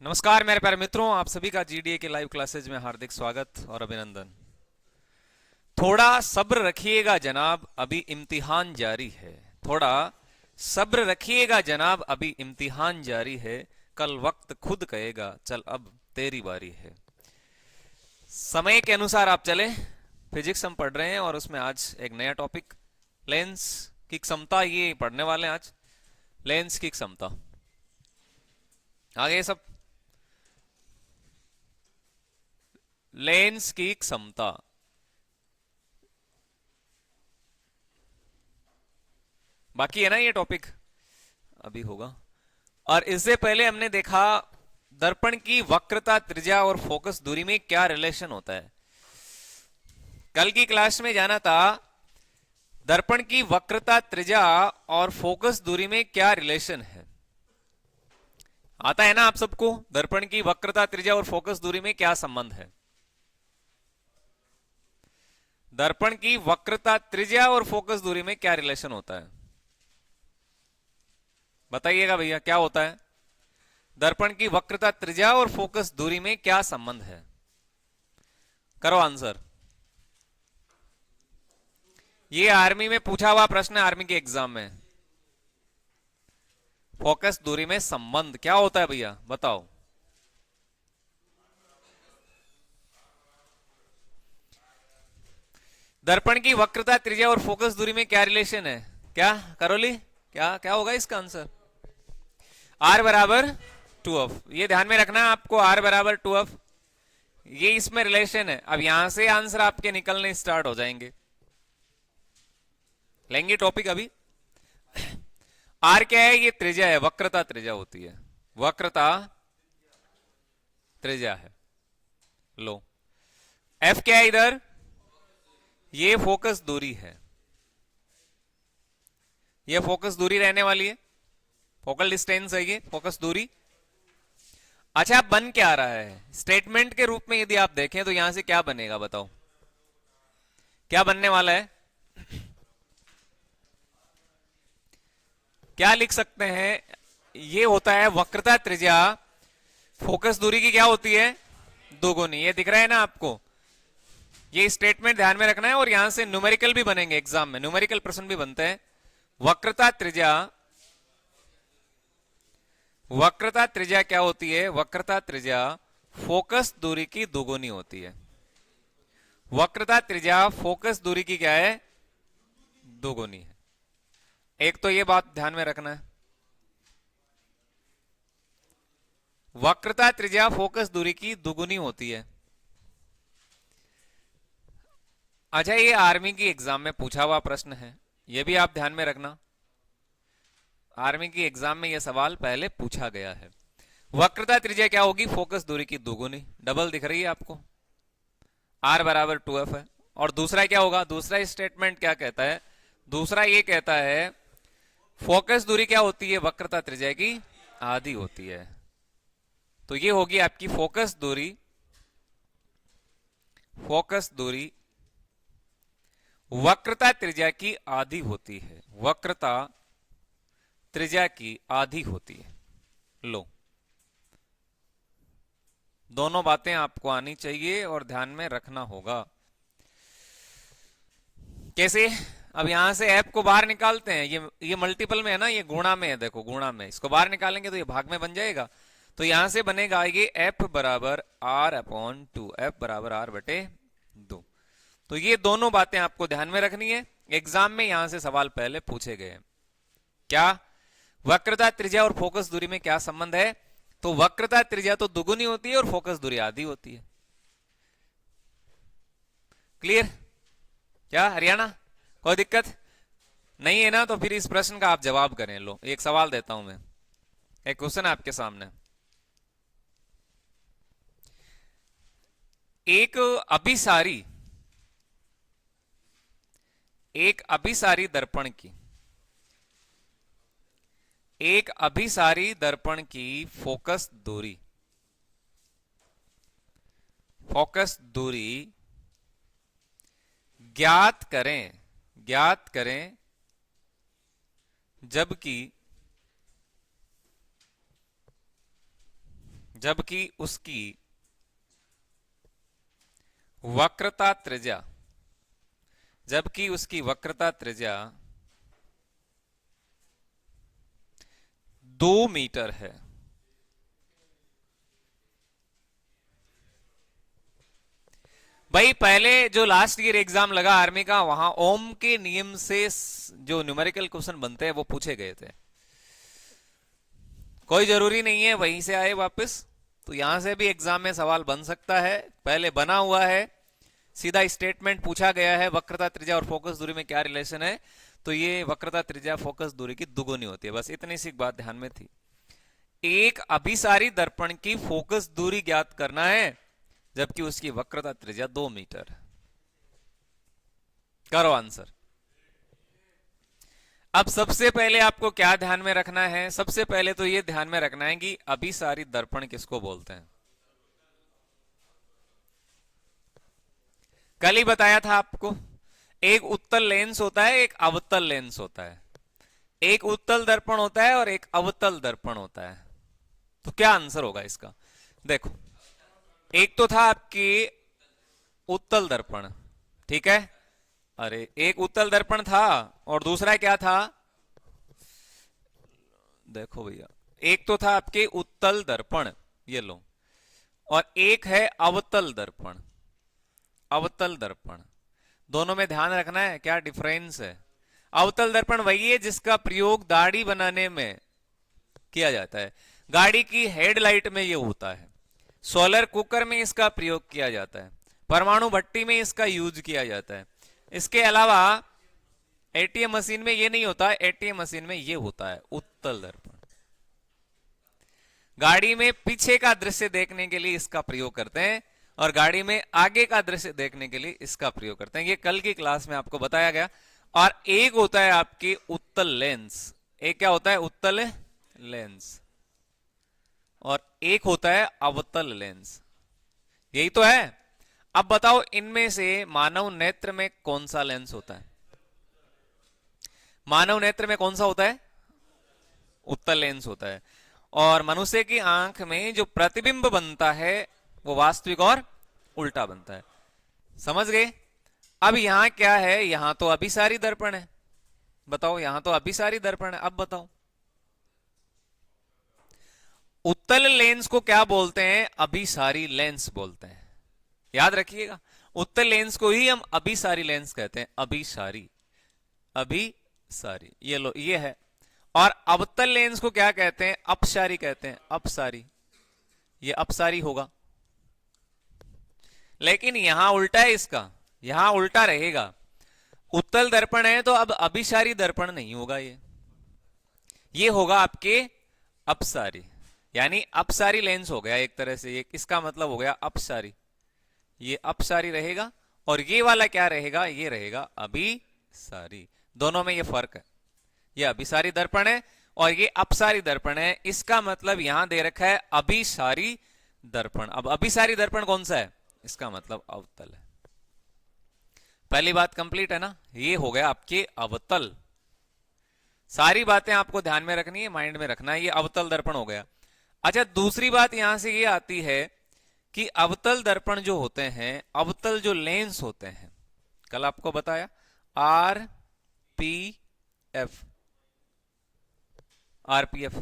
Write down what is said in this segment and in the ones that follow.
नमस्कार मेरे प्यारे मित्रों, आप सभी का जीडीए के लाइव क्लासेज में हार्दिक स्वागत और अभिनंदन। थोड़ा सब्र रखिएगा जनाब, अभी इम्तिहान जारी है। थोड़ा सब्र रखिएगा जनाब, अभी इम्तिहान जारी है। कल वक्त खुद कहेगा, चल अब तेरी बारी है। समय के अनुसार आप चले। फिजिक्स हम पढ़ रहे हैं और उसमें आज एक नया टॉपिक, लेंस की क्षमता, ये पढ़ने वाले हैं आज। लेंस की क्षमता, आगे सब लेंस की क्षमता। बाकी है ना ये टॉपिक, अभी होगा। और इससे पहले हमने देखा दर्पण की वक्रता, त्रिज्या और फोकस दूरी में क्या रिलेशन होता है। कल की क्लास में जाना था दर्पण की वक्रता, त्रिज्या और फोकस दूरी में क्या रिलेशन है। आता है ना आप सबको, दर्पण की वक्रता, त्रिज्या और फोकस दूरी में क्या संबंध है। दर्पण की वक्रता, त्रिज्या और फोकस दूरी में क्या रिलेशन होता है, बताइएगा भैया, क्या होता है। दर्पण की वक्रता, त्रिज्या और फोकस दूरी में क्या संबंध है, करो आंसर। ये आर्मी में पूछा हुआ प्रश्न है, आर्मी के एग्जाम में। फोकस दूरी में संबंध क्या होता है भैया, बताओ। दर्पण की वक्रता, त्रिज्या और फोकस दूरी में क्या रिलेशन है, क्या करोली, क्या क्या होगा इसका आंसर। आर बराबर 2f, ये ध्यान में रखना है आपको, आर बराबर 2f, ये इसमें रिलेशन है। अब यहां से आंसर आपके निकलने स्टार्ट हो जाएंगे। लेंगे टॉपिक अभी। आर क्या है, ये त्रिज्या है, वक्रता त्रिज्या होती है, वक्रता त्रिज्या है। लो, एफ क्या है इधर, ये फोकस दूरी है, ये फोकस दूरी रहने वाली है, फोकल डिस्टेंस है ये फोकस दूरी। अच्छा, अब बन क्या रहा है स्टेटमेंट के रूप में, यदि आप देखें तो यहां से क्या बनेगा, बताओ क्या बनने वाला है। क्या लिख सकते हैं, ये होता है वक्रता त्रिज्या, फोकस दूरी की क्या होती है, दोगुनी। ये दिख रहा है ना आपको, ये स्टेटमेंट ध्यान में रखना है। और यहां से न्यूमेरिकल भी बनेंगे, एग्जाम में न्यूमेरिकल प्रश्न भी बनते हैं। वक्रता त्रिज्या, वक्रता त्रिज्या क्या होती है, वक्रता त्रिज्या फोकस दूरी की दोगुनी होती है। वक्रता त्रिज्या फोकस दूरी की क्या है, दोगुनी है। एक तो ये बात ध्यान में रखना है, वक्रता त्रिज्या फोकस दूरी की दोगुनी होती है। अच्छा, ये आर्मी की एग्जाम में पूछा हुआ प्रश्न है, ये भी आप ध्यान में रखना। आर्मी की एग्जाम में यह सवाल पहले पूछा गया है। वक्रता त्रिज्या क्या होगी, फोकस दूरी की दोगुनी, डबल दिख रही है आपको, आर बराबर 2f है। और दूसरा क्या होगा, दूसरा स्टेटमेंट क्या कहता है, दूसरा ये कहता है फोकस दूरी क्या होती है, वक्रता त्रिज्या की आधी होती है। तो ये होगी आपकी फोकस दूरी, फोकस दूरी वक्रता त्रिज्या की आधी होती है, वक्रता त्रिज्या की आधी होती है। लो, दोनों बातें आपको आनी चाहिए और ध्यान में रखना होगा। कैसे, अब यहां से एफ को बाहर निकालते हैं, ये मल्टीपल में है ना, ये गुणा में है, देखो गुणा में, इसको बाहर निकालेंगे तो ये भाग में बन जाएगा। तो यहां से बनेगा ये एफ बराबर आर अपॉन 2, एफ बराबर आर बटे 2। तो ये दोनों बातें आपको ध्यान में रखनी है, एग्जाम में यहां से सवाल पहले पूछे गए हैं। क्या, वक्रता त्रिज्या और फोकस दूरी में क्या संबंध है, तो वक्रता त्रिज्या तो दुगुनी होती है और फोकस दूरी आधी होती है। क्लियर, क्या हरियाणा, कोई दिक्कत नहीं है ना, तो फिर इस प्रश्न का आप जवाब करें। लो, एक सवाल देता हूं मैं, एक क्वेश्चन आपके सामने। एक अभिसारी, एक अभिसारी दर्पण की, एक अभिसारी दर्पण की फोकस दूरी, फोकस दूरी ज्ञात करें, ज्ञात करें जबकि, जबकि उसकी वक्रता त्रिज्या, जबकि उसकी वक्रता त्रिज्या 2 मीटर है। भाई पहले जो लास्ट ईयर एग्जाम लगा आर्मी का, वहां ओम के नियम से जो न्यूमेरिकल क्वेश्चन बनते हैं वो पूछे गए थे। कोई जरूरी नहीं है वहीं से आए वापस, तो यहां से भी एग्जाम में सवाल बन सकता है। पहले बना हुआ है, सीधा स्टेटमेंट पूछा गया है वक्रता त्रिज्या और फोकस दूरी में क्या रिलेशन है, तो ये वक्रता त्रिज्या फोकस दूरी की दुगुनी होती है। बस इतनी सी बात ध्यान में थी। एक अभिसारी दर्पण की फोकस दूरी ज्ञात करना है, जबकि उसकी वक्रता त्रिज्या 2 मीटर। करो आंसर। अब सबसे पहले आपको क्या ध्यान में रखना है? सबसे पहले तो यह ध्यान में रखना है कि अभिसारी दर्पण किसको बोलते हैं। कल ही बताया था आपको, एक उत्तल लेंस होता है, एक अवतल लेंस होता है। एक उत्तल दर्पण होता है और एक अवतल दर्पण होता है। तो क्या आंसर होगा इसका? देखो, एक तो था आपकी उत्तल दर्पण, ठीक है। अरे एक उत्तल दर्पण था और दूसरा क्या था? देखो भैया, एक तो था आपके उत्तल दर्पण, ये लो, और एक है अवतल दर्पण। अवतल दर्पण, दोनों में ध्यान रखना है क्या डिफरेंस है। अवतल दर्पण वही है जिसका प्रयोग दाढ़ी बनाने में किया जाता है। गाड़ी की हेडलाइट में ये होता है। सोलर कुकर में इसका प्रयोग किया जाता है। परमाणु भट्टी में इसका यूज किया जाता है। इसके अलावा एटीएम मशीन में ये नहीं होता। एटीएम मशीन में ये होता है उत्तल दर्पण। गाड़ी में पीछे का दृश्य देखने के लिए इसका प्रयोग करते हैं और गाड़ी में आगे का दृश्य देखने के लिए इसका प्रयोग करते हैं। ये कल की क्लास में आपको बताया गया। और एक होता है आपके उत्तल लेंस। एक क्या होता है? उत्तल लेंस। और एक होता है अवतल लेंस। यही तो है। अब बताओ, इनमें से मानव नेत्र में कौन सा लेंस होता है? मानव नेत्र में कौन सा होता है? उत्तल लेंस होता है। और मनुष्य की आंख में जो प्रतिबिंब बनता है वो वास्तविक और उल्टा बनता है। समझ गए? अब यहां क्या है? यहां तो अभिसारी दर्पण है। बताओ, यहां तो अभिसारी दर्पण है। अब बताओ, उत्तल लेंस को क्या बोलते हैं? अभिसारी लेंस बोलते हैं। याद रखिएगा, उत्तल लेंस को ही हम अभिसारी लेंस कहते हैं। अभिसारी, अभिसारी, ये लो, ये है। और अवतल लेंस को क्या कहते हैं? अपसारी कहते हैं। अपसारी, ये अपसारी होगा। लेकिन यहां उल्टा है इसका, यहां उल्टा रहेगा। उत्तल दर्पण है तो अब अभिसारी दर्पण नहीं होगा। ये होगा आपके अपसारी, यानी अपसारी लेंस हो गया एक तरह से। ये इसका मतलब हो गया अपसारी। ये अपसारी रहेगा और ये वाला क्या रहेगा? ये रहेगा अभिसारी। दोनों में ये फर्क है। ये अभिसारी दर्पण है और ये अपसारी दर्पण है। इसका मतलब यहां दे रखा है अभिसारी दर्पण। अब अभिसारी दर्पण कौन सा है? इसका मतलब अवतल है। पहली बात कंप्लीट है ना? ये हो गया आपके अवतल। सारी बातें आपको ध्यान में रखनी है, माइंड में रखना है। ये अवतल दर्पण हो गया। अच्छा, दूसरी बात यहां से ये आती है कि अवतल दर्पण जो होते हैं, अवतल जो लेंस होते हैं, कल आपको बताया RPF, RPF,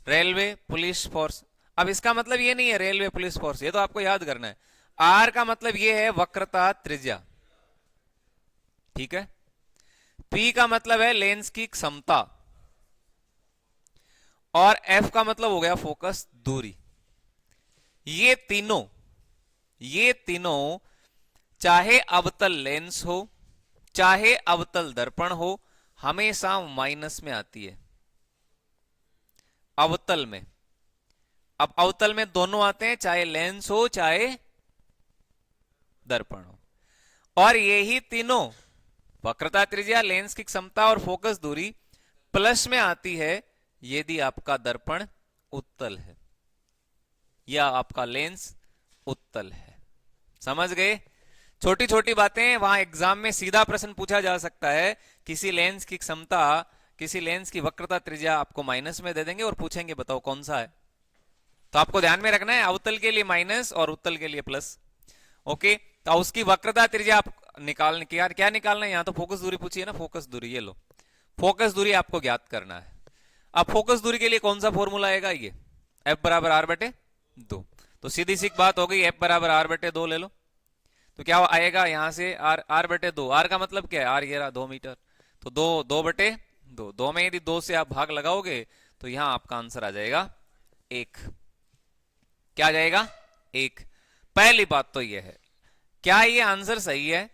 railway police force. अब इसका मतलब ये नहीं है रेलवे पुलिस फोर्स, ये तो आपको याद करना है। आर का मतलब ये है वक्रता त्रिज्या, ठीक है। पी का मतलब है लेंस की क्षमता और एफ का मतलब हो गया फोकस दूरी। ये तीनों चाहे अवतल लेंस हो चाहे अवतल दर्पण हो, हमेशा माइनस में आती है अवतल में। अब अवतल में दोनों आते हैं, चाहे लेंस हो चाहे दर्पण हो। और यही तीनों वक्रता त्रिज्या, लेंस की क्षमता और फोकस दूरी प्लस में आती है यदि आपका दर्पण उत्तल है या आपका लेंस उत्तल है। समझ गए? छोटी छोटी बातें, वहां एग्जाम में सीधा प्रश्न पूछा जा सकता है। किसी लेंस की क्षमता, किसी लेंस की वक्रता त्रिज्या आपको माइनस में दे देंगे और पूछेंगे बताओ कौन सा है। तो आपको ध्यान में रखना है अवतल के लिए माइनस और उत्तल के लिए प्लस। ओके, तो उसकी वक्रता त्रिज्या आप निकालने की, यार क्या निकालना है, यहां तो फोकस दूरी पूछी है ना, फोकस दूरी, ये लो फोकस दूरी आपको ज्ञात करना है। अब फोकस दूरी के लिए कौन सा फॉर्मूला आएगा, ये एफ बराबर आर बटे 2। तो सीधी सी बात हो गई, एफ बराबर आर बटे 2 ले लो। तो क्या आएगा यहां से आर बटे 2, आर का मतलब क्या है, आर ये रहा 2 मीटर, तो 2 बटे 2 में यदि 2 से आप भाग लगाओगे तो यहां आपका आंसर आ जाएगा 1। क्या आ जाएगा 1। पहली बात तो ये है, क्या ये आंसर सही है,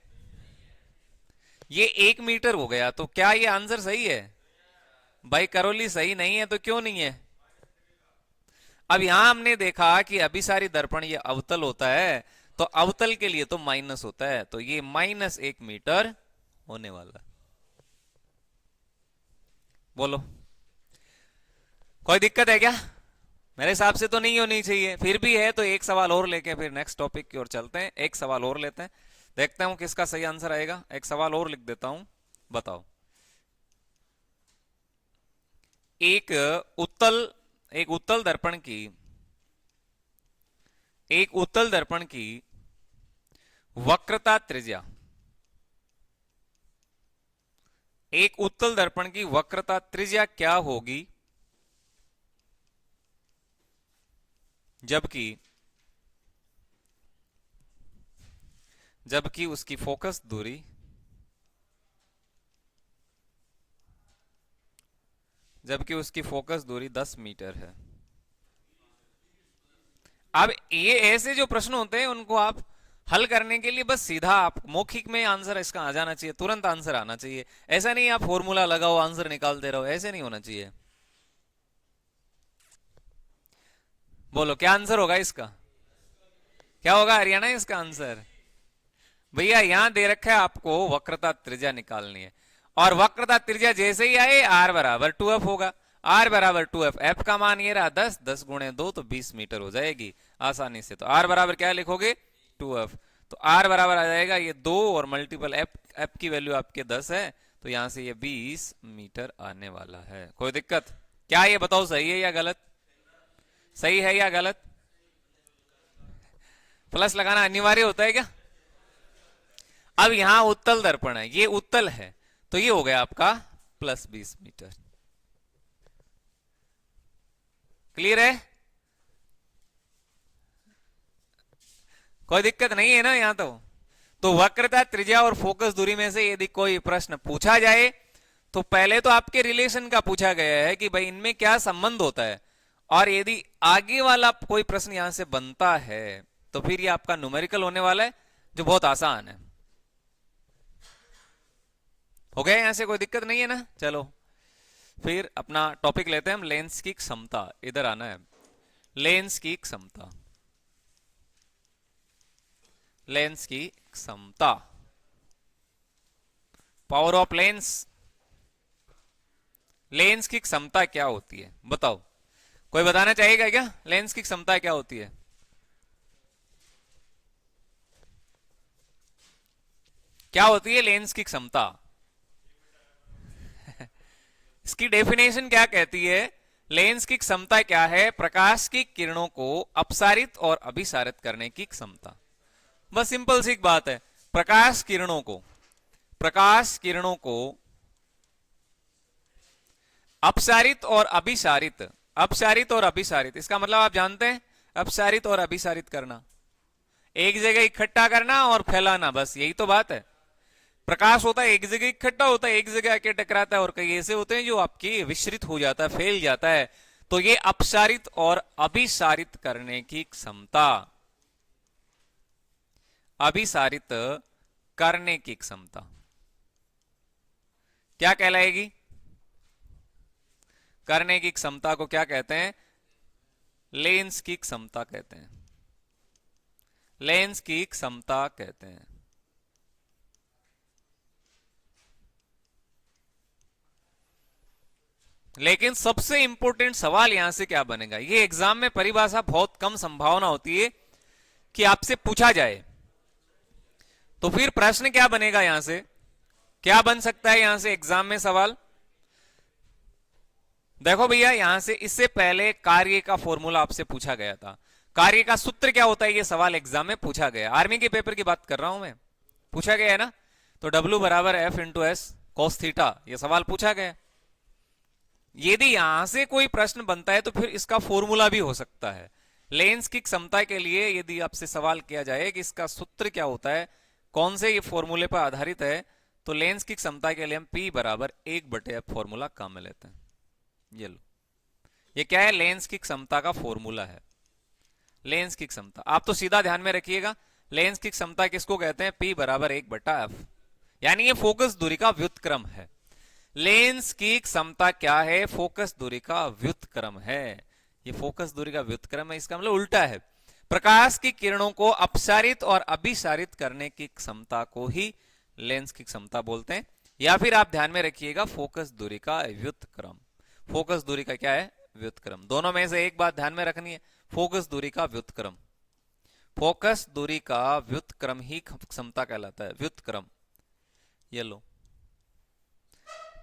ये 1 मीटर हो गया, तो क्या ये आंसर सही है भाई, करोली सही नहीं है तो क्यों नहीं है। अब यहां हमने देखा कि अभिसारी दर्पण ये अवतल होता है, तो अवतल के लिए तो माइनस होता है, तो ये -1 मीटर होने वाला। बोलो कोई दिक्कत है क्या, मेरे हिसाब से तो नहीं होनी चाहिए, फिर भी है तो एक सवाल और लेके फिर नेक्स्ट टॉपिक की ओर चलते हैं। एक सवाल और लेते हैं, देखते हूं किसका सही आंसर आएगा। एक सवाल और लिख देता हूं, बताओ। एक उत्तल दर्पण की वक्रता त्रिज्या, एक उत्तल दर्पण की वक्रता त्रिज्या क्या होगी जबकि उसकी फोकस दूरी जबकि उसकी फोकस दूरी 10 मीटर है। अब ये ऐसे जो प्रश्न होते हैं उनको आप हल करने के लिए बस सीधा आप मौखिक में आंसर इसका आ जाना चाहिए, तुरंत आंसर आना चाहिए। ऐसा नहीं आप फॉर्मूला लगाओ आंसर निकालते रहो, ऐसे नहीं होना चाहिए। बोलो क्या आंसर होगा इसका, क्या होगा हरियाणा इसका आंसर। भैया यहां दे रखा है आपको वक्रता त्रिज्या निकालनी है, और वक्रता त्रिज्या जैसे ही आए आर बराबर 2f होगा, आर बराबर 2f, एफ का मान ये रहा 10, 10 गुणे 2 तो 20 मीटर हो जाएगी आसानी से। तो आर बराबर क्या लिखोगे 2f, तो आर बराबर आ जाएगा ये 2 और मल्टीपल एफ, एफ की वैल्यू आपके 10 है, तो यहां से ये 20 मीटर आने वाला है। कोई दिक्कत, क्या ये बताओ सही है या गलत, सही है या गलत। प्लस लगाना अनिवार्य होता है क्या। अब यहां उत्तल दर्पण है, ये उत्तल है, तो ये हो गया आपका +20 मीटर। क्लियर है, कोई दिक्कत नहीं है ना यहां तो वक्रता त्रिज्या और फोकस दूरी में से यदि कोई प्रश्न पूछा जाए तो पहले तो आपके रिलेशन का पूछा गया है कि भाई इनमें क्या संबंध होता है, और यदि आगे वाला कोई प्रश्न यहां से बनता है तो फिर ये आपका न्यूमेरिकल होने वाला है, जो बहुत आसान है। हो गया यहां से, कोई दिक्कत नहीं है ना। चलो फिर अपना टॉपिक लेते हैं हम, लेंस की क्षमता। इधर आना है, लेंस की क्षमता, लेंस की क्षमता, पावर ऑफ लेंस। लेंस की क्षमता क्या होती है बताओ, कोई बताना चाहेगा क्या, लेंस की क्षमता क्या होती है। क्या होती है लेंस की क्षमता, इसकी डेफिनेशन क्या कहती है। लेंस की क्षमता क्या है, प्रकाश की किरणों को अपसारित और अभिसारित करने की क्षमता। बस सिंपल सी बात है, प्रकाश किरणों को अपसारित और अभिसारित, इसका मतलब आप जानते हैं, अपसारित और अभिसारित करना, एक जगह इकट्ठा करना और फैलाना, बस यही तो बात है। प्रकाश होता है एक जगह इकट्ठा होता है, एक जगह आके टकराता है, और कई ऐसे होते हैं जो आपकी विस्तृत हो जाता है, फैल जाता है। तो ये अपसारित और अभिसारित करने की क्षमता, अभिसारित करने की क्षमता क्या कहलाएगी, करने की क्षमता को क्या कहते हैं, लेंस की क्षमता कहते हैं, लेंस की क्षमता कहते हैं। लेकिन सबसे इंपॉर्टेंट सवाल यहां से क्या बनेगा, ये एग्जाम में परिभाषा बहुत कम संभावना होती है कि आपसे पूछा जाए, तो फिर प्रश्न क्या बनेगा यहां से, क्या बन सकता है यहां से एग्जाम में सवाल। देखो भैया, यहां से इससे पहले कार्य का फॉर्मूला आपसे पूछा गया था। कार्य का सूत्र क्या होता है, ये सवाल एग्जाम में पूछा गया। आर्मी के पेपर की बात कर रहा हूं मैं, पूछा गया है ना। तो W बराबर F into S cos theta, ये सवाल पूछा गया। यदि यहां से कोई प्रश्न बनता है तो फिर इसका फॉर्मूला भी हो सकता है। लेंस की क्षमता के लिए यदि आपसे सवाल किया जाए कि इसका सूत्र क्या होता है, कौन से ये फॉर्मूले पर आधारित है, तो लेंस की क्षमता के लिए हम P बराबर 1/F फॉर्मूला काम में लेते हैं। ये लो, ये क्या है, लेंस की क्षमता का फॉर्मूला है। लेंस की क्षमता आप तो सीधा ध्यान में रखिएगा, लेंस की क्षमता किसको कहते हैं, P बराबर 1/F, यानी ये फोकस दूरी का व्युत्क्रम है। लेंस की क्षमता क्या है, फोकस दूरी का व्युत्क्रम है। ये फोकस दूरी का व्युत्क्रम है, इसका मतलब उल्टा है। प्रकाश की किरणों को अपसारित और अभिसारित करने की क्षमता को ही लेंस की क्षमता बोलते हैं। या फिर आप ध्यान में रखिएगा फोकस दूरी का व्युत्क्रम। फोकस दूरी का क्या है, व्युत्क्रम। दोनों में से एक बात ध्यान में रखनी है, फोकस दूरी का व्युत्क्रम। फोकस दूरी का व्युत्क्रम ही क्षमता कहलाता है, व्युत्क्रम। ये लो,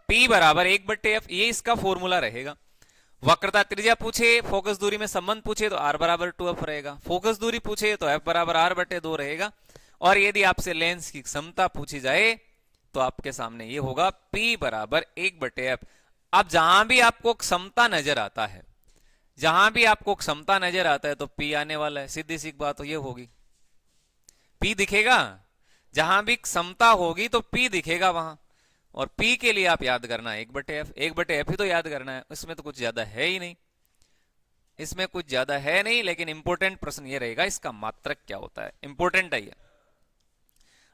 P बराबर 1/F, ये इसका फॉर्मूला रहेगा। वक्रता त्रिज्या पूछे, फोकस दूरी में संबंध पूछे तो R बराबर 2F रहेगा। फोकस दूरी पूछे तो F बराबर R/2 रहेगा। और यदि आपसे लेंस की क्षमता पूछी जाए तो आपके सामने ये होगा P बराबर 1/F। अब जहां भी आपको क्षमता नजर आता है, जहां भी आपको क्षमता नजर आता है तो P आने वाला है, सीधी सी बात तो ये होगी, P दिखेगा। जहां भी क्षमता होगी तो P दिखेगा वहां। और P के लिए आप याद करना 1/F, 1/F ही तो याद करना है, इसमें तो कुछ ज्यादा है ही नहीं, इसमें कुछ ज्यादा है नहीं। लेकिन इंपॉर्टेंट प्रश्न ये रहेगा, इसका मात्रक क्या होता है, इंपॉर्टेंट है ये।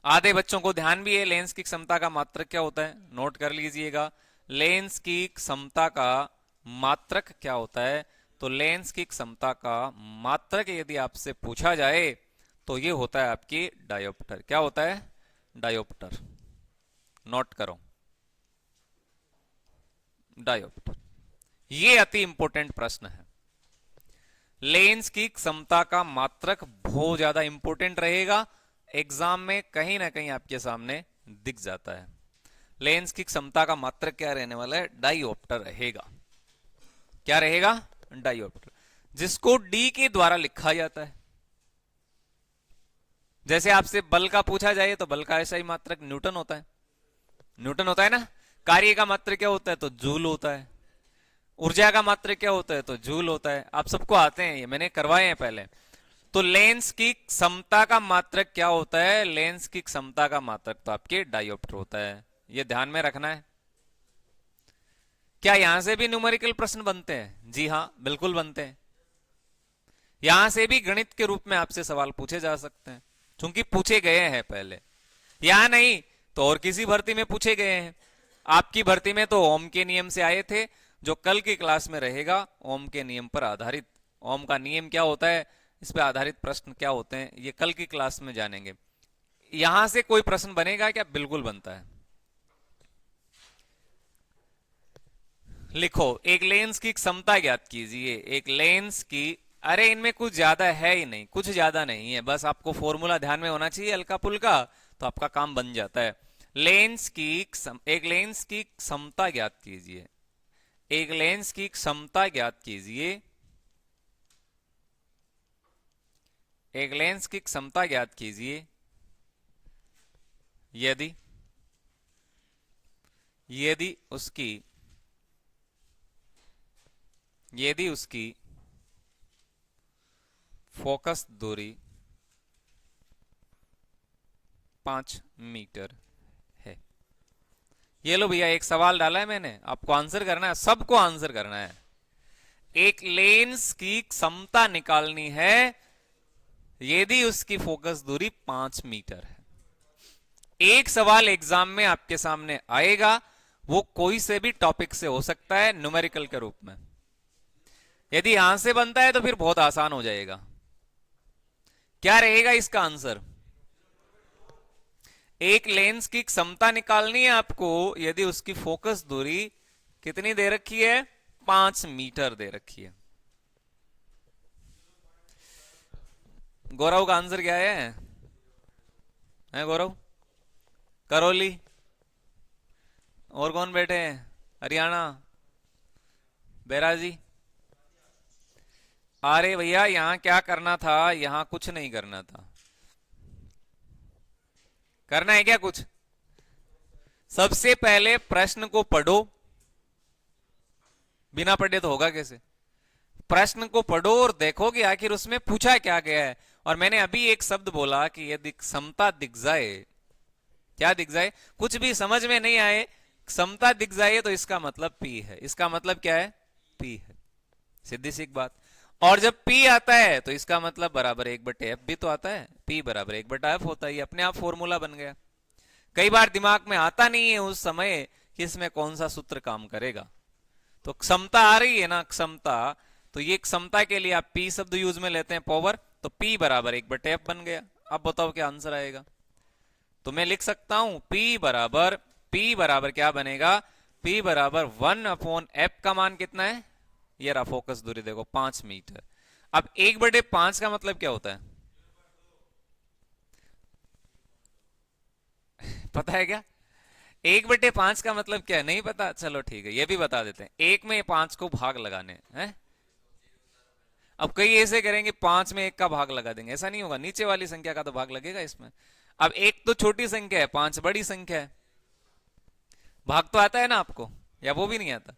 आधे बच्चों को ध्यान भी है, लेंस की क्षमता का मात्रक क्या होता है, नोट कर लीजिएगा। लेंस की क्षमता का मात्रक क्या होता है, तो लेंस की क्षमता का मात्रक यदि आपसे पूछा जाए तो ये होता है आपकी डायोप्टर। क्या होता है, डायोप्टर। नोट करो, डायोप्टर। ये अति इंपॉर्टेंट प्रश्न है। लेंस की क्षमता का मात्रक बहुत ज्यादा इंपॉर्टेंट रहेगा, एग्जाम में कहीं ना कहीं आपके सामने दिख जाता है। लेंस की क्षमता का मात्रक क्या रहने वाला है, डायोप्टर रहेगा। क्या रहेगा, डायोप्टर, जिसको D के द्वारा लिखा जाता है। जैसे आपसे बल का पूछा जाए तो बल का ऐसा ही मात्रक न्यूटन होता है, न्यूटन होता है ना। कार्य का मात्रक क्या होता है, तो जूल होता है। ऊर्जा का मात्रक क्या होता है, तो जूल होता है। आप सबको आते हैं, ये मैंने करवाए हैं पहले। तो लेंस की क्षमता का मात्रक क्या होता है, लेंस की क्षमता का मात्रक तो आपके डायोप्टर होता है, ये ध्यान में रखना है। क्या यहां से भी न्यूमेरिकल प्रश्न बनते हैं, जी हां बिल्कुल बनते हैं। यहां से भी गणित के रूप में आपसे सवाल पूछे जा सकते हैं, क्योंकि पूछे गए हैं पहले। यहां नहीं तो और किसी भर्ती में पूछे गए हैं। आपकी भर्ती में तो ओम के नियम से आए थे, जो कल की क्लास में रहेगा ओम के नियम पर आधारित। ओम का नियम क्या होता है, इस पर आधारित प्रश्न क्या होते हैं, ये कल की क्लास में जानेंगे। यहां से कोई प्रश्न बनेगा क्या, बिल्कुल बनता है। लिखो, एक लेंस की क्षमता ज्ञात कीजिए। एक लेंस की, अरे इनमें कुछ ज्यादा है ही नहीं, कुछ ज्यादा नहीं है, बस आपको फॉर्मूला ध्यान में होना चाहिए हल्का फुल्का, तो आपका काम बन जाता है। एक लेंस की क्षमता ज्ञात कीजिए। एक लेंस की क्षमता ज्ञात कीजिए। एक लेंस की क्षमता ज्ञात कीजिए यदि यदि उसकी यदि उसकी फोकस दूरी 5 मीटर है। ये लो भैया, एक सवाल डाला है मैंने, आपको आंसर करना है, सबको आंसर करना है। एक लेंस की क्षमता निकालनी है यदि उसकी फोकस दूरी 5 मीटर है। एक सवाल एग्जाम में आपके सामने आएगा, वो कोई से भी टॉपिक से हो सकता है, न्यूमेरिकल के रूप में। यदि यहां से बनता है तो फिर बहुत आसान हो जाएगा। क्या रहेगा इसका आंसर, एक लेंस की क्षमता निकालनी है आपको यदि उसकी फोकस दूरी कितनी दे रखी है, 5 मीटर दे रखी है। गौरव का आंसर क्या है गौरव, करौली, और कौन बैठे हैं, हरियाणा, बेरा जी, अरे भैया यहाँ क्या करना था, यहाँ कुछ नहीं करना था। करना है क्या कुछ? सबसे पहले प्रश्न को पढ़ो, बिना पढ़े तो होगा कैसे। प्रश्न को पढ़ो और देखो कि आखिर उसमें पूछा क्या गया है। और मैंने अभी एक शब्द बोला कि यदि समता दिख जाए, क्या दिख जाए, कुछ भी समझ में नहीं आए, समता दिख जाए तो इसका मतलब पी है। इसका मतलब क्या है? पी है, सीधी सी एक बात। और जब पी आता है तो इसका मतलब बराबर एक बटे एफ भी तो आता है, पी बराबर एक बटा एफ होता है, ये अपने आप फॉर्मूला बन गया। कई बार दिमाग में आता नहीं है उस समय कि इसमें कौन सा सूत्र काम करेगा। तो क्षमता आ रही है ना, क्षमता, तो ये क्षमता के लिए आप पी शब्द यूज में लेते हैं, पावर, तो पी बराबर एक बटे एफ बन गया। अब बताओ क्या आंसर आएगा। तो मैं लिख सकता हूं पी बराबर क्या बनेगा, पी बराबर 1/एफ का मान कितना है, ये रहा फोकस दूरी देखो 5 मीटर। अब 1/5 का मतलब क्या होता है, पता है क्या? 1/5 का मतलब क्या है, नहीं पता? चलो ठीक है, ये भी बता देते हैं। एक में 5 को भाग लगाने हैं। अब कई ऐसे करेंगे 5 में 1 का भाग लगा देंगे, ऐसा नहीं होगा, नीचे वाली संख्या का तो भाग लगेगा इसमें। अब एक तो छोटी संख्या है, 5 बड़ी संख्या है, भाग तो आता है ना आपको, या वो भी नहीं आता?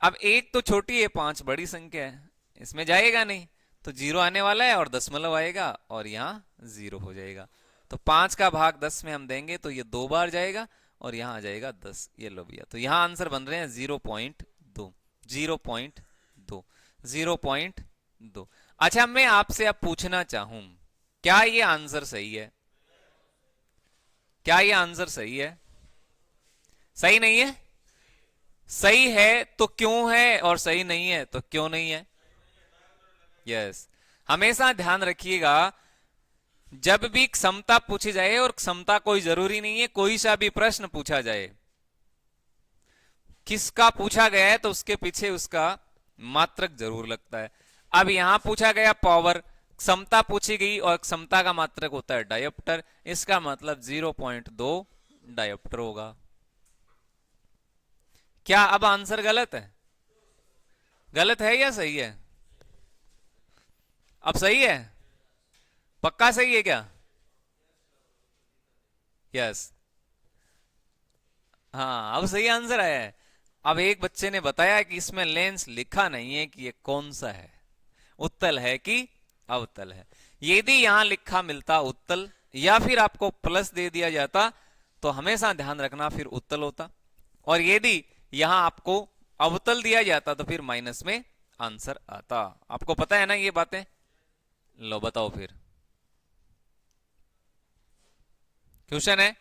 अब एक तो छोटी है, 5 बड़ी संख्या है, इसमें जाएगा नहीं, तो 0 आने वाला है और दशमलव आएगा और यहाँ 0 हो जाएगा। तो 5 का भाग 10 में हम देंगे तो ये 2 बार जाएगा और यहाँ आ जाएगा 10। ये लो भैया, तो यहाँ आंसर बन रहे हैं 0.2, 0.2, 0.2। अच्छा, मैं आपसे अब पूछना चाहूं, क्या ये आंसर सही है? क्या ये आंसर सही है? सही नहीं है? सही है तो क्यों है, और सही नहीं है तो क्यों नहीं है? यस, हमेशा ध्यान रखिएगा, जब भी क्षमता पूछी जाए, और क्षमता कोई जरूरी नहीं है, कोई सा भी प्रश्न पूछा जाए, किसका पूछा गया है तो उसके पीछे उसका मात्रक जरूर लगता है। अब यहां पूछा गया पावर, क्षमता पूछी गई और क्षमता का मात्रक होता है डायोप्टर, इसका मतलब 0.2 डायोप्टर होगा। क्या अब आंसर गलत है? गलत है या सही है? अब सही है? पक्का सही है क्या? यस, हाँ अब सही आंसर आया है। अब एक बच्चे ने बताया कि इसमें लेंस लिखा नहीं है कि ये कौन सा है, उत्तल है कि अवतल है। यदि यहां लिखा मिलता उत्तल, या फिर आपको प्लस दे दिया जाता, तो हमेशा ध्यान रखना फिर उत्तल होता। और यदि यहां आपको अवतल दिया जाता तो फिर माइनस में आंसर आता। आपको पता है ना ये बातें? लो बताओ फिर, क्वेश्चन है,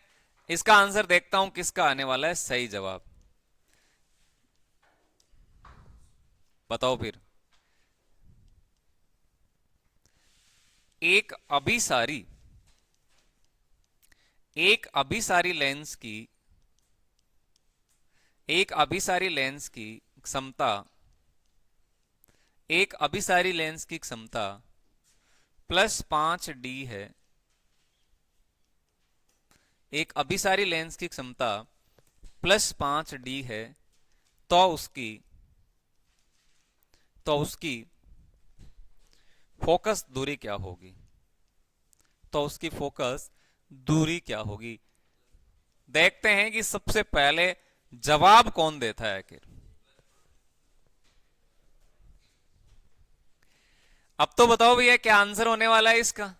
इसका आंसर देखता हूं किसका आने वाला है सही जवाब। बताओ फिर। एक अभिसारी एक अभिसारी लेंस की एक अभिसारी लेंस की क्षमता एक अभिसारी लेंस की क्षमता +5D है। एक अभिसारी लेंस की क्षमता +5D है, तो उसकी फोकस दूरी क्या होगी? तो उसकी फोकस दूरी क्या होगी? देखते हैं कि सबसे पहले जवाब कौन देता है आखिर। अब तो बताओ भैया क्या आंसर होने वाला है इसका।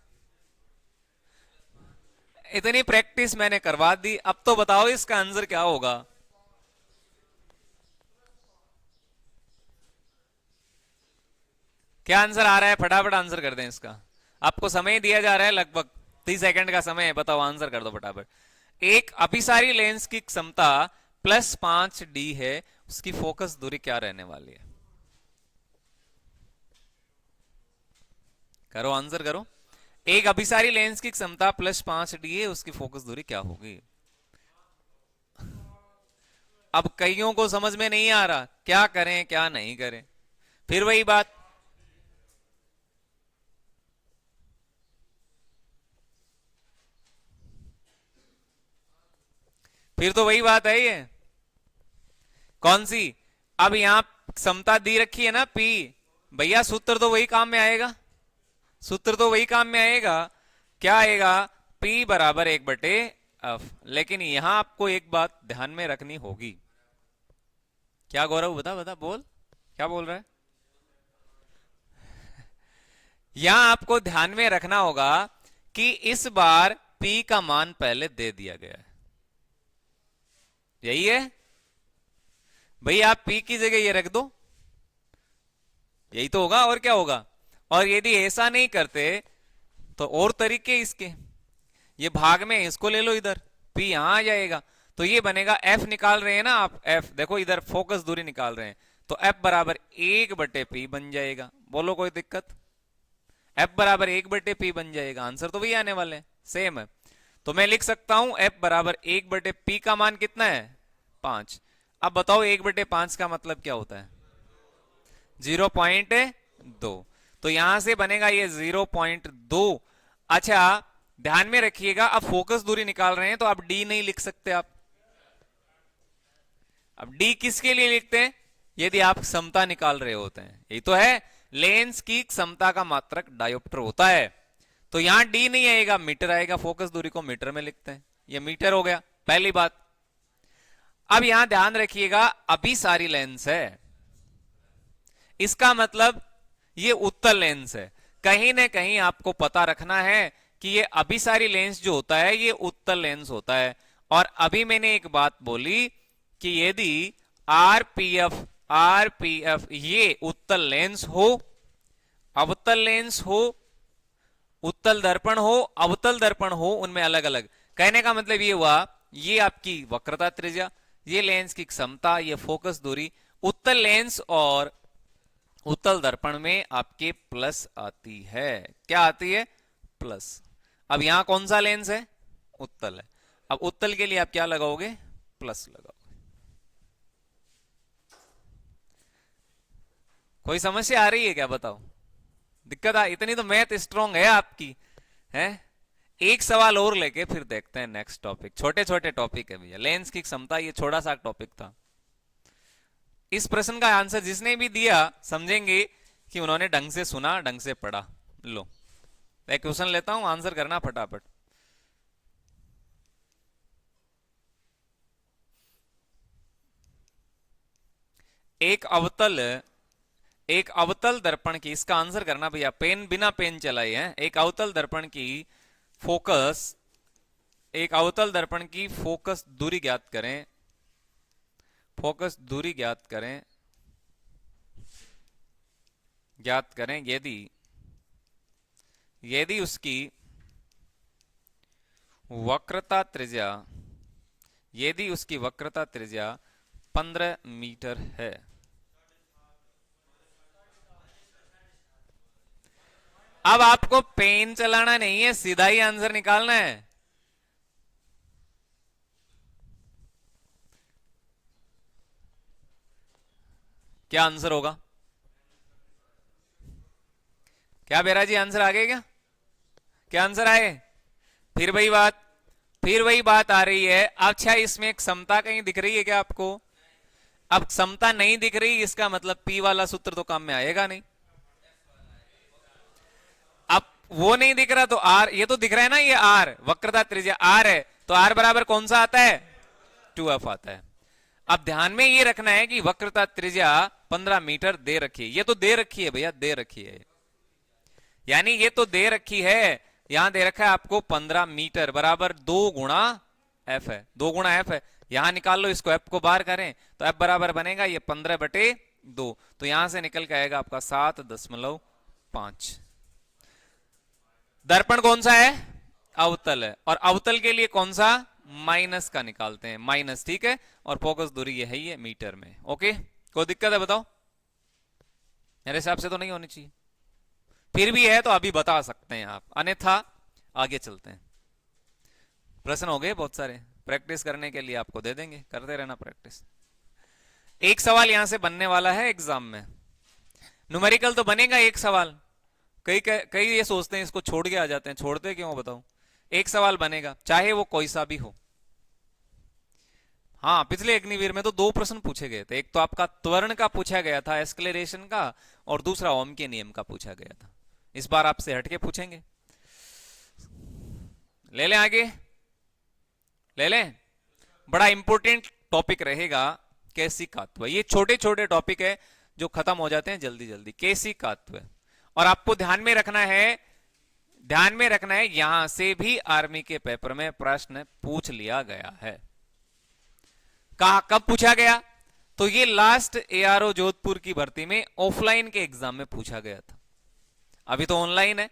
इतनी प्रैक्टिस मैंने करवा दी, अब तो बताओ इसका आंसर क्या होगा। क्या आंसर आ रहा है, फटाफट आंसर कर दें इसका। आपको समय दिया जा रहा है लगभग 30 सेकंड का समय है, बताओ आंसर कर दो फटाफट। एक अभिसारी लेंस की क्षमता +5D है, उसकी फोकस दूरी क्या रहने वाली है? करो आंसर करो। एक अभिसारी लेंस की क्षमता +5D है, उसकी फोकस दूरी क्या होगी? अब कईयों को समझ में नहीं आ रहा, क्या करें क्या नहीं करें। फिर वही बात, फिर तो वही बात है ये। कौन सी? अब यहां समता दी रखी है ना P, भैया सूत्र तो वही काम में आएगा, सूत्र तो वही काम में आएगा। क्या आएगा? P बराबर 1/F। लेकिन यहां आपको एक बात ध्यान में रखनी होगी। क्या गौरव, बता बता, बोल, क्या बोल रहा है? यहां आपको ध्यान में रखना होगा कि इस बार P का मान पहले दे दिया गया है, यही है भाई। आप P की जगह ये रख दो, यही तो होगा, और क्या होगा। और यदि ऐसा नहीं करते तो और तरीके इसके, ये भाग में इसको ले लो, इधर P यहां आ जाएगा, तो ये बनेगा F निकाल रहे हैं ना आप, F देखो इधर फोकस दूरी निकाल रहे हैं, तो F बराबर 1/P बन जाएगा। बोलो कोई दिक्कत? F बराबर 1/P बन जाएगा, आंसर तो वही आने वाले हैं, सेम है। तो मैं लिख सकता हूं F बराबर 1/P का मान कितना है? 5। अब बताओ 1/5 का मतलब क्या होता है? 0.2। तो यहां से बनेगा ये 0.2। अच्छा ध्यान में रखिएगा, अब फोकस दूरी निकाल रहे हैं तो आप D नहीं लिख सकते आप। अब D किसके लिए लिखते हैं? यदि आप समता निकाल रहे होते हैं, यही तो है, लेंस की समता का मात्रक डायोप्टर होता है। तो यहां D नहीं आएगा, मीटर आएगा, फोकस दूरी को मीटर में लिखते हैं, ये मीटर हो गया पहली बात। अब यहां ध्यान रखिएगा, अभिसारी लेंस है, इसका मतलब ये उत्तल लेंस है। कहीं ना कहीं आपको पता रखना है कि ये अभिसारी लेंस जो होता है ये उत्तल लेंस होता है। और अभी मैंने एक बात बोली कि यदि आरपीएफ ये उत्तल लेंस हो, अवतल लेंस हो, उत्तल दर्पण हो, अवतल दर्पण हो, उनमें अलग अलग, कहने का मतलब ये हुआ, ये आपकी वक्रता त्रिज्या, ये लेंस की क्षमता, ये फोकस दूरी, उत्तल लेंस और उत्तल दर्पण में आपके प्लस आती है। क्या आती है? प्लस। अब यहां कौन सा लेंस है? उत्तल है। अब उत्तल के लिए आप क्या लगाओगे? प्लस लगाओगे। कोई समस्या आ रही है क्या? बताओ, दिक्कत आ? इतनी तो मैथ स्ट्रांग है आपकी, है? एक सवाल और लेके फिर देखते हैं नेक्स्ट टॉपिक। छोटे छोटे टॉपिक है भैया, लेंस की क्षमता ये छोटा सा टॉपिक था। इस प्रश्न का आंसर जिसने भी दिया समझेंगे कि उन्होंने ढंग से सुना, ढंग से पढ़ा। लो एक क्वेश्चन लेता हूं, आंसर करना फटाफट। एक अवतल दर्पण की, इसका आंसर करना भैया, पेन बिना पेन चलाए हैं। एक अवतल दर्पण की फोकस, एक अवतल दर्पण की फोकस दूरी ज्ञात करें, फोकस दूरी ज्ञात करें, ज्ञात करें यदि उसकी वक्रता त्रिज्या, यदि उसकी वक्रता त्रिज्या 15 मीटर है। अब आपको पेन चलाना नहीं है, सीधा ही आंसर निकालना है। क्या आंसर होगा? क्या बेरा जी, आंसर आ गए क्या? क्या आंसर आए? फिर वही बात आ रही है। अच्छा इसमें एक समता कहीं दिख रही है क्या आपको? अब समता नहीं दिख रही, इसका मतलब P वाला सूत्र तो काम में आएगा नहीं। अब वो नहीं दिख रहा तो R, ये तो दिख रहा है ना, ये R वक्रता त्रिज्या R है, तो R बराबर कौन सा आता है? 2F आता है। अब ध्यान में ये रखना है कि वक्रता त्रिज्या 15 मीटर दे रखी है, ये तो दे रखी है भैया, दे रखी है, यानी ये तो दे रखी है। यहां दे रखा है आपको 15 मीटर बराबर 2 गुणा F है, 2 गुणा F है। यहां निकाल लो, इसको F को बाहर करें तो F बराबर बनेगा ये 15/2, तो यहां से निकल के आएगा आपका 7.5। दर्पण कौन सा है? अवतल है, और अवतल के लिए कौन सा? माइनस का निकालते हैं, माइनस, ठीक है। और फोकस दूरी ये है, ये मीटर में। ओके, कोई दिक्कत है बताओ? मेरे हिसाब से तो नहीं होनी चाहिए, फिर भी है तो अभी बता सकते हैं आप, अन्यथा आगे चलते हैं। प्रश्न हो गए बहुत सारे, प्रैक्टिस करने के लिए आपको दे देंगे, करते रहना प्रैक्टिस। एक सवाल यहां से बनने वाला है एग्जाम में, न्यूमेरिकल तो बनेगा एक सवाल। कई ये सोचते हैं इसको छोड़ के आ जाते हैं, छोड़ते क्यों बताओ? एक सवाल बनेगा, चाहे वो कोई सा भी हो। हाँ, पिछले अग्निवीर में तो दो प्रश्न पूछे गए थे। एक तो आपका त्वरण का पूछा गया था, एस्केलेरेशन का, और दूसरा ओम के नियम का पूछा गया था। इस बार आपसे हटके पूछेंगे। ले लें आगे, ले लें। बड़ा इंपॉर्टेंट टॉपिक रहेगा कैसिकात्व। ये छोटे छोटे टॉपिक है जो खत्म हो जाते हैं जल्दी जल्दी। कैसिकात्व, और आपको ध्यान में रखना है, ध्यान में रखना है, यहां से भी आर्मी के पेपर में प्रश्न पूछ लिया गया है। कहा कब पूछा गया? तो ये लास्ट एआरओ जोधपुर की भर्ती में ऑफलाइन के एग्जाम में पूछा गया था। अभी तो ऑनलाइन है।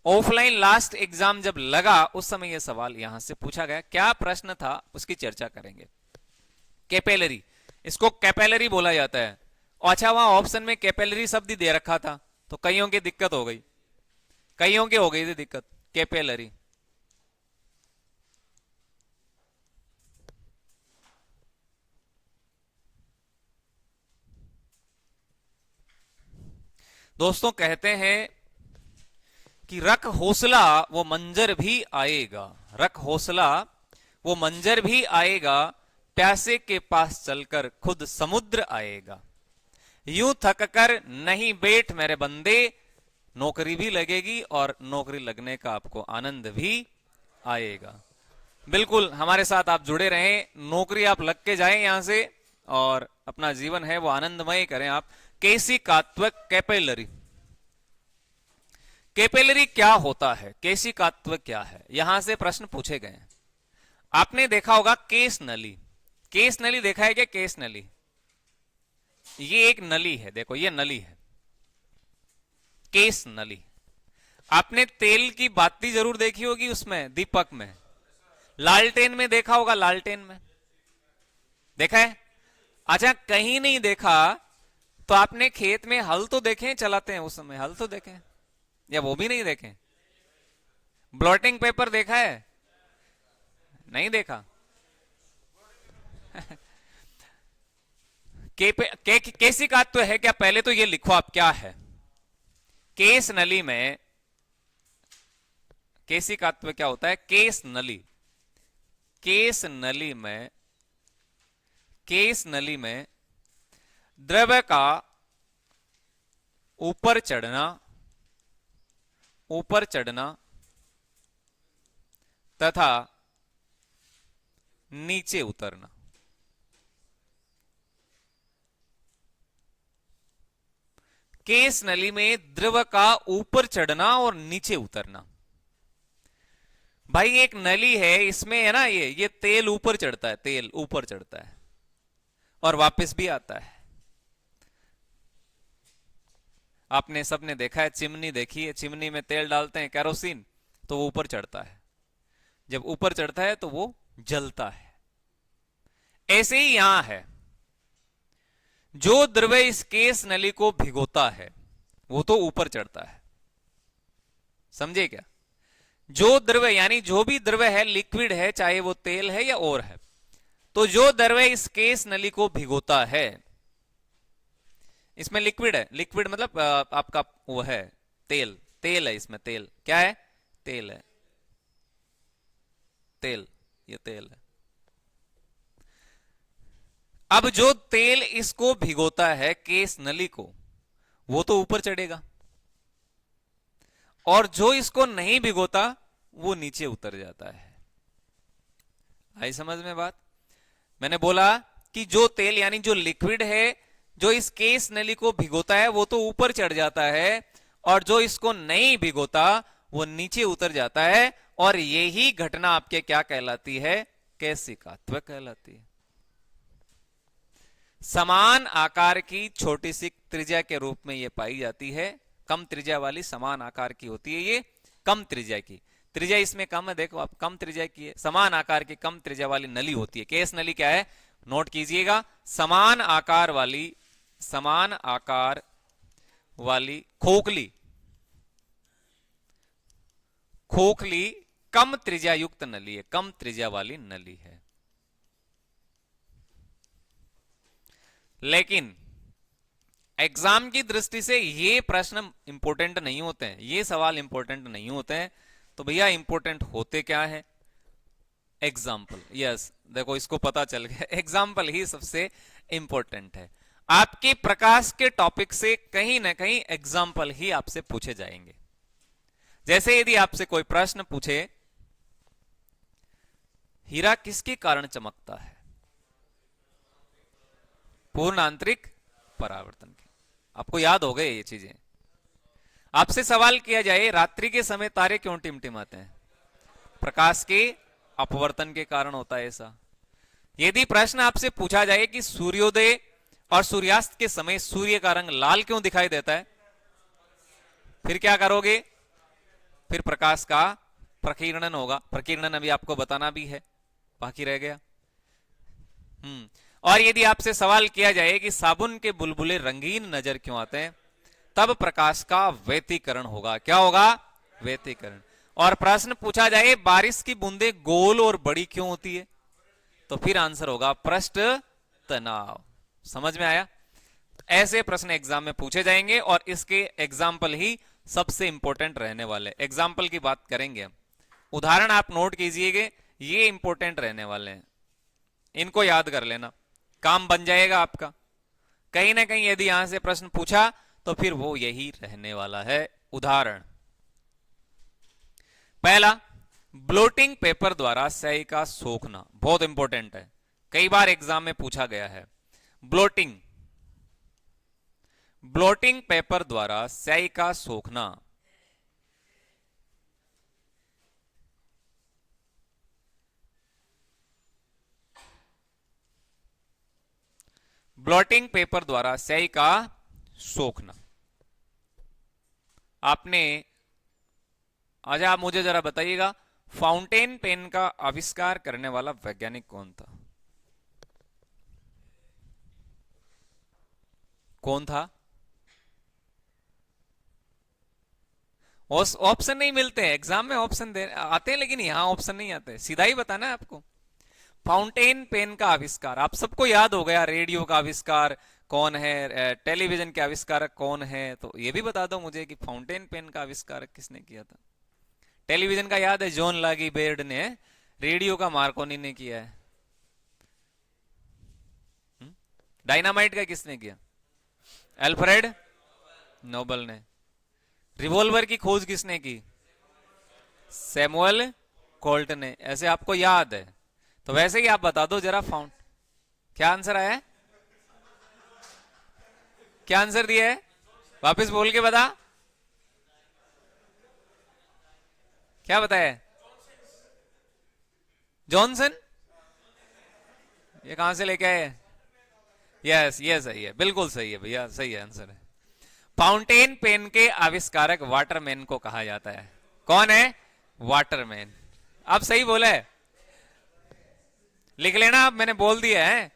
ऑफलाइन लास्ट एग्जाम जब लगा उस समय यह सवाल यहां से पूछा गया। क्या प्रश्न था उसकी चर्चा करेंगे। कैपेलरी, इसको कैपेलरी बोला जाता है। अच्छा, वहां ऑप्शन में कैपेलरी शब्द ही दे रखा था तो कईयों की दिक्कत हो गई, कईयों की हो गई थी दिक्कत। कैपेलरी, दोस्तों कहते हैं कि रख हौसला वो मंजर भी आएगा, रख हौसला वो मंजर भी आएगा, प्यासे के पास चलकर खुद समुद्र आएगा। यूं थक कर नहीं बैठ मेरे बंदे, नौकरी भी लगेगी और नौकरी लगने का आपको आनंद भी आएगा। बिल्कुल हमारे साथ आप जुड़े रहें, नौकरी आप लग के जाएं यहां से, और अपना जीवन है वो आनंदमय करें आप। कैसिकात्व, कैपेलरी। कैपेलरी क्या होता है, कैसिकात्व क्या है, यहां से प्रश्न पूछे गए हैं। आपने देखा होगा केस नली, केस नली देखा है क्या? केस नली, ये एक नली है, देखो ये नली है, केस नली। आपने तेल की बाती जरूर देखी होगी, उसमें दीपक में, लालटेन में देखा होगा, लालटेन में देखा है? अच्छा, कहीं नहीं देखा तो आपने खेत में हल तो देखे चलाते हैं, उस समय हल तो देखे, या वो भी नहीं देखे? ब्लॉटिंग पेपर देखा है? नहीं देखा? कैसिकात्व है क्या? पहले तो ये लिखो आप क्या है। केस नली में कैसिकात्व क्या होता है? केस नली, केस नली में, केस नली में द्रव्य का ऊपर चढ़ना, ऊपर चढ़ना तथा नीचे उतरना। केस नली में द्रव का ऊपर चढ़ना और नीचे उतरना। भाई एक नली है, इसमें है ना, ये तेल ऊपर चढ़ता है, तेल ऊपर चढ़ता है और वापस भी आता है। आपने सबने देखा है, चिमनी देखी है, चिमनी में तेल डालते हैं केरोसिन, तो वो ऊपर चढ़ता है। जब ऊपर चढ़ता है तो वो जलता है। ऐसे ही यहां है, जो द्रव्य इस केस नली को भिगोता है वो तो ऊपर चढ़ता है, समझे क्या? जो द्रव्य, यानी जो भी द्रव्य है, लिक्विड है, चाहे वो तेल है या और है, तो जो द्रव्य इस केस नली को भिगोता है, इसमें लिक्विड है, लिक्विड मतलब आपका वो है तेल, तेल है इसमें, तेल क्या है? तेल है, तेल, ये तेल है। अब जो तेल इसको भिगोता है केस नली को, वो तो ऊपर चढ़ेगा, और जो इसको नहीं भिगोता वो नीचे उतर जाता है। आई समझ में बात? मैंने बोला कि जो तेल यानी जो लिक्विड है, जो इस केस नली को भिगोता है वो तो ऊपर चढ़ जाता है, और जो इसको नहीं भिगोता वो नीचे उतर जाता है। और यही घटना आपके क्या कहलाती है? कैसिकात्व कहलाती है। समान आकार की छोटी सी त्रिज्या के रूप में ये पाई जाती है, कम त्रिज्या वाली समान आकार की होती है ये, कम त्रिज्या की, त्रिज्या इसमें कम है, देखो आप, कम त्रिज्या की है, समान आकार की कम त्रिज्या वाली नली होती है। केस नली क्या है? नोट कीजिएगा, समान आकार वाली, समान आकार वाली खोखली, खोखली कम त्रिज्या युक्त नली है, कम त्रिज्या वाली नली है। लेकिन एग्जाम की दृष्टि से ये प्रश्न इंपॉर्टेंट नहीं होते हैं, ये सवाल इंपॉर्टेंट नहीं होते हैं। तो भैया इंपॉर्टेंट होते क्या है? एग्जाम्पल, यस, देखो इसको पता चल गया, एग्जाम्पल ही सबसे इंपॉर्टेंट है। आपके प्रकाश के टॉपिक से कहीं ना कहीं एग्जाम्पल ही आपसे पूछे जाएंगे। जैसे यदि आपसे कोई प्रश्न पूछे, हीरा किसके कारण चमकता है? पूर्ण आंतरिक परावर्तन के। आपको याद हो गए ये चीजें। आपसे सवाल किया जाए, रात्रि के समय तारे क्यों टिमटिमाते हैं? प्रकाश के अपवर्तन के कारण होता है ऐसा। यदि प्रश्न आपसे पूछा जाए कि सूर्योदय और सूर्यास्त के समय सूर्य का रंग लाल क्यों दिखाई देता है, फिर क्या करोगे? फिर प्रकाश का प्रकीर्णन होगा। प्रकीर्णन अभी आपको बताना भी है, बाकी रह गया। और यदि आपसे सवाल किया जाए कि साबुन के बुलबुले रंगीन नजर क्यों आते हैं, तब प्रकाश का व्यतिकरण होगा। क्या होगा? व्यतिकरण। और प्रश्न पूछा जाए बारिश की बूंदें गोल और बड़ी क्यों होती है, तो फिर आंसर होगा पृष्ठ तनाव। समझ में आया? ऐसे प्रश्न एग्जाम में पूछे जाएंगे और इसके एग्जाम्पल ही सबसे इंपॉर्टेंट रहने वाले। एग्जाम्पल की बात करेंगे हम, उदाहरण आप नोट कीजिएगा, ये इंपॉर्टेंट रहने वाले हैं, इनको याद कर लेना, काम बन जाएगा आपका। कहीं ना कहीं यदि यहां से प्रश्न पूछा तो फिर वो यही रहने वाला है। उदाहरण पहला, ब्लोटिंग पेपर द्वारा स्याही का सोखना। बहुत इंपॉर्टेंट है, कई बार एग्जाम में पूछा गया है। ब्लोटिंग, ब्लोटिंग पेपर द्वारा स्याही का सोखना। ब्लॉटिंग पेपर द्वारा स्याही का सोखना। आपने आज आप मुझे जरा बताइएगा, फाउंटेन पेन का आविष्कार करने वाला वैज्ञानिक कौन था? कौन था? ऑप्शन नहीं मिलते हैं एग्जाम में, ऑप्शन दे आते हैं लेकिन यहां ऑप्शन नहीं आते, सीधा ही बताना है आपको। फाउंटेन पेन का आविष्कार आप सबको याद हो गया। रेडियो का आविष्कार कौन है, टेलीविजन के आविष्कारक कौन है, तो ये भी बता दो मुझे कि फाउंटेन पेन का आविष्कारक किसने किया था। टेलीविजन का याद है, जॉन लागी बेयर्ड ने। रेडियो का मार्कोनी ने किया है। डायनामाइट का किसने किया? अल्फ्रेड नोबल ने। रिवॉल्वर की खोज किसने की? सैमुअल कोल्ट ने। ऐसे आपको याद है, तो वैसे ही आप बता दो जरा। फाउंड क्या आंसर आया है? क्या आंसर दिया है? वापस बोल के बता। क्या बताया? जॉनसन। ये कहां से लेके आए? यस, ये सही है, बिल्कुल सही है भैया, सही है आंसर है। फाउंटेन पेन के आविष्कारक वाटरमैन को कहा जाता है। कौन है? वाटरमैन। अब सही बोला है, लिख लेना। अब मैंने बोल दिया है,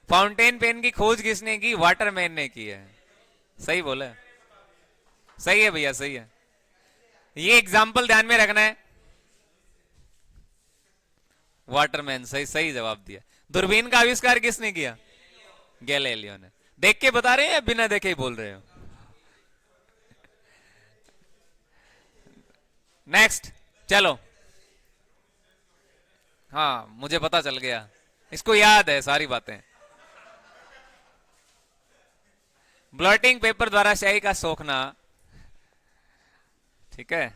फाउंटेन पेन की खोज किसने की? वाटरमैन ने की है। सही बोला है, सही है भैया, सही है। ये एग्जाम्पल ध्यान में रखना है। वाटरमैन, सही सही जवाब दिया। दूरबीन का आविष्कार किसने किया? गैलीलियो ने। देख के बता रहे हैं या बिना देखे ही बोल रहे हो? नेक्स्ट, चलो। हाँ, मुझे पता चल गया, इसको याद है सारी बातें। ब्लॉटिंग पेपर द्वारा स्याही का सोखना, ठीक है।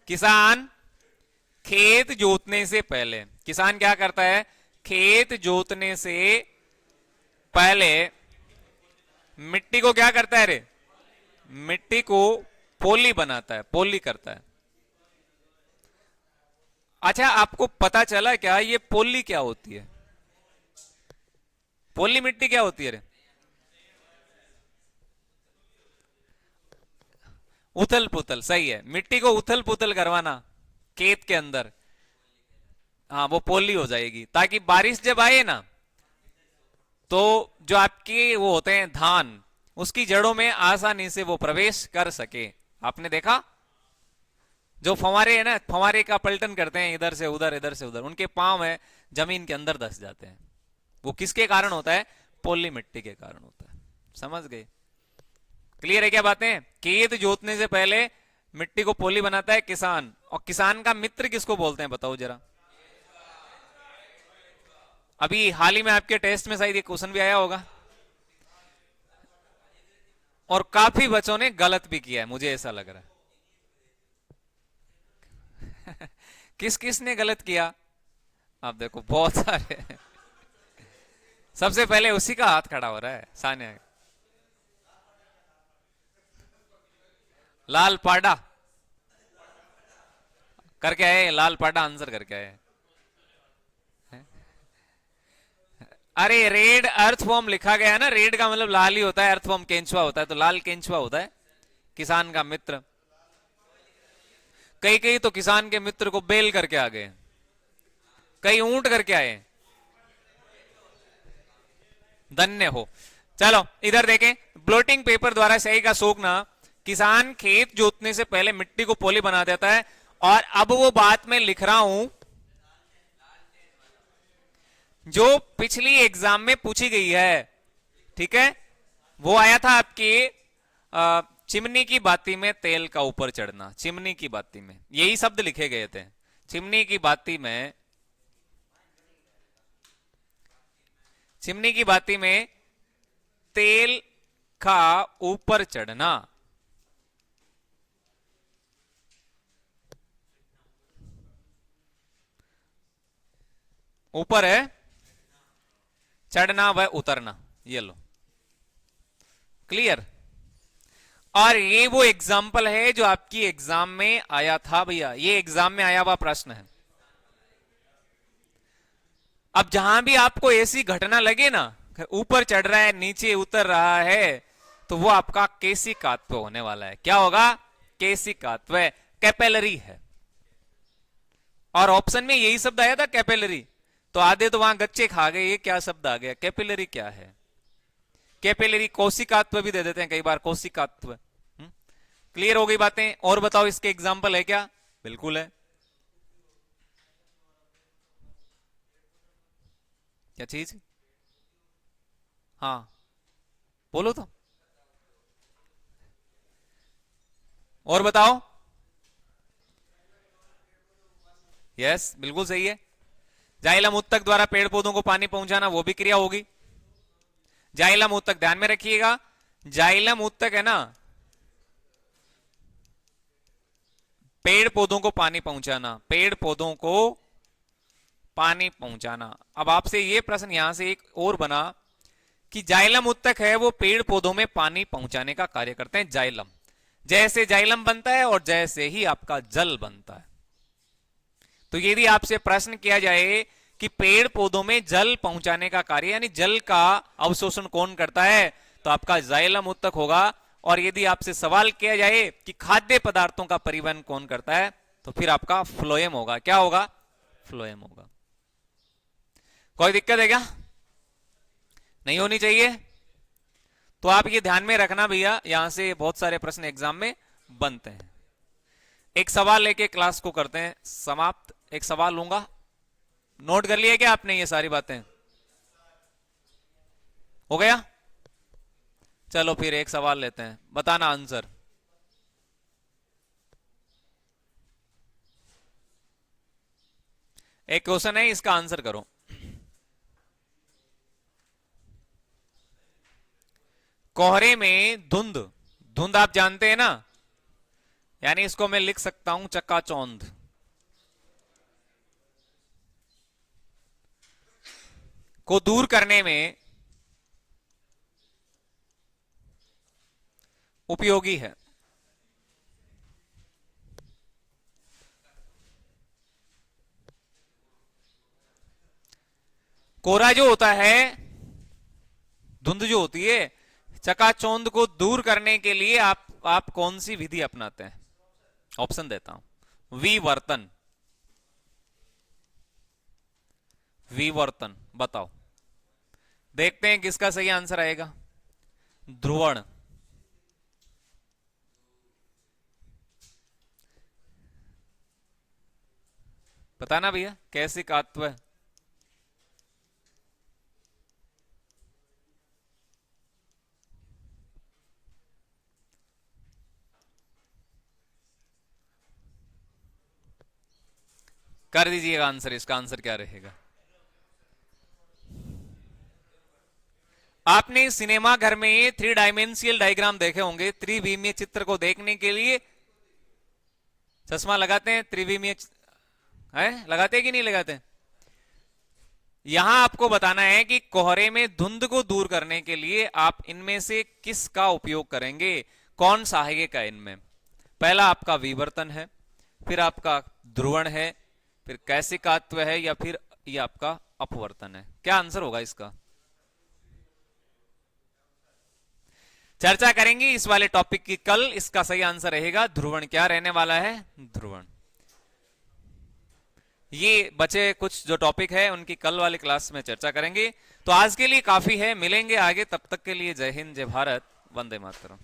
किसान खेत जोतने से पहले, किसान क्या करता है? खेत जोतने से पहले मिट्टी को क्या करता है रे? मिट्टी को पोली बनाता है, पोली करता है। अच्छा, आपको पता चला क्या ये पोली क्या होती है? पोली मिट्टी क्या होती है रे? उथल पुथल, सही है। मिट्टी को उथल पुथल करवाना खेत के अंदर, हाँ, वो पोली हो जाएगी, ताकि बारिश जब आए ना, तो जो आपके वो होते हैं धान, उसकी जड़ों में आसानी से वो प्रवेश कर सके। आपने देखा जो फवारे है ना, फवारे का पलटन करते हैं इधर से उधर, इधर से उधर, उनके पांव है जमीन के अंदर धस जाते हैं। वो किसके कारण होता है? पोली मिट्टी के कारण होता है। समझ गए? क्लियर है क्या बातें? खेत जोतने से पहले मिट्टी को पोली बनाता है किसान, और किसान का मित्र किसको बोलते हैं बताओ जरा। अभी हाल ही में आपके टेस्ट में शायद ये क्वेश्चन भी आया होगा, और काफी बच्चों ने गलत भी किया है, मुझे ऐसा लग रहा है। किस किस ने गलत किया? आप देखो बहुत सारे। सबसे पहले उसी का हाथ खड़ा हो रहा है, सानिया। लाल पाडा करके आए, लाल पाडा आंसर करके आए। अरे रेड अर्थवॉर्म लिखा गया है ना, रेड का मतलब लाल ही होता है, अर्थवॉर्म केंचुआ होता है, तो लाल केंचुआ होता है किसान का मित्र। कई कई तो किसान के मित्र को बेल करके आ गए, कई ऊंट करके आए। धन्य हो। चलो इधर देखें, ब्लोटिंग पेपर द्वारा स्याही का सोखना। किसान खेत जोतने से पहले मिट्टी को पोली बना देता है, और अब वो बात मैं लिख रहा हूं जो पिछली एग्जाम में पूछी गई है, ठीक है। वो आया था आपकी चिमनी की बाती में तेल का ऊपर चढ़ना। चिमनी की बाती में यही शब्द लिखे गए थे, चिमनी की बाती में, चिमनी की बाती में तेल का ऊपर चढ़ना। ऊपर है चढ़ना व उतरना, ये लो क्लियर। और ये वो एग्जाम्पल है जो आपकी एग्जाम में आया था भैया, ये एग्जाम में आया हुआ प्रश्न है। अब जहां भी आपको ऐसी घटना लगे ना, ऊपर चढ़ रहा है नीचे उतर रहा है, तो वो आपका केसिकात्व होने वाला है। क्या होगा? केसिकात्व, कैपेलरी है। और ऑप्शन में यही शब्द आया था कैपेलरी, तो आधे तो वहां गच्चे खा गए, ये क्या शब्द आ गया, कैपिलरी क्या है। कैपिलरी कोशिकात्व भी दे देते हैं कई बार, कोशिकात्व। क्लियर हो गई बातें? और बताओ इसके एग्जाम्पल है क्या? बिल्कुल है। क्या चीज? हाँ बोलो तो, और बताओ। यस बिल्कुल सही है। जाइलम उत्तक द्वारा पेड़ पौधों को पानी पहुंचाना, वो भी क्रिया होगी। जाइलम उत्तक ध्यान में रखिएगा, जाइलम उत्तक है ना, पेड़ पौधों को पानी पहुंचाना, पेड़ पौधों को पानी पहुंचाना। अब आपसे ये प्रश्न यहां से एक और बना कि जाइलम उत्तक है वो पेड़ पौधों में पानी पहुंचाने का कार्य करते हैं। जाइलम, जैसे जाइलम बनता है और जैसे ही आपका जल बनता है। तो यदि आपसे प्रश्न किया जाए कि पेड़ पौधों में जल पहुंचाने का कार्य यानी जल का अवशोषण कौन करता है, तो आपका जाइलम उत्तक होगा। और यदि आपसे सवाल किया जाए कि खाद्य पदार्थों का परिवहन कौन करता है, तो फिर आपका फ्लोएम होगा। क्या होगा? फ्लोएम होगा। कोई दिक्कत है क्या? नहीं होनी चाहिए। तो आप ये ध्यान में रखना भैया, यहां से बहुत सारे प्रश्न एग्जाम में बनते हैं। एक सवाल लेके क्लास को करते हैं समाप्त। एक सवाल लूंगा, नोट कर लिया क्या आपने ये सारी बातें? हो गया? चलो फिर एक सवाल लेते हैं, बताना आंसर। एक क्वेश्चन है, इसका आंसर करो। कोहरे में धुंध, धुंध आप जानते हैं ना, यानी इसको मैं लिख सकता हूं चकाचौंध। को दूर करने में उपयोगी है। कोहरा जो होता है, धुंध जो होती है, चकाचौंध को दूर करने के लिए आप कौन सी विधि अपनाते हैं? ऑप्शन देता हूं, विवर्तन। विवर्तन बताओ, देखते हैं किसका सही आंसर आएगा। ध्रुवण, पता ना भैया कैसे कात्व है। कर दीजिएगा आंसर, इसका आंसर क्या रहेगा? आपने सिनेमा घर में ये 3 डायमेंशियल डायग्राम देखे होंगे। त्रिविमीय चित्र को देखने के लिए चश्मा लगाते हैं, त्रिविमीय है, लगाते हैं कि नहीं लगाते? यहां आपको बताना है कि कोहरे में धुंध को दूर करने के लिए आप इनमें से किसका उपयोग करेंगे, कौन सहायक है इनमें? पहला आपका विवर्तन है, फिर आपका ध्रुवण है, फिर कैसिकात्व है, या फिर ये आपका अपवर्तन है। क्या आंसर होगा इसका? चर्चा करेंगे इस वाले टॉपिक की कल। इसका सही आंसर रहेगा ध्रुवण। क्या रहने वाला है? ध्रुवण। ये बचे कुछ जो टॉपिक है उनकी कल वाली क्लास में चर्चा करेंगे। तो आज के लिए काफी है, मिलेंगे आगे, तब तक के लिए जय हिंद, जय भारत, वंदे मातरम।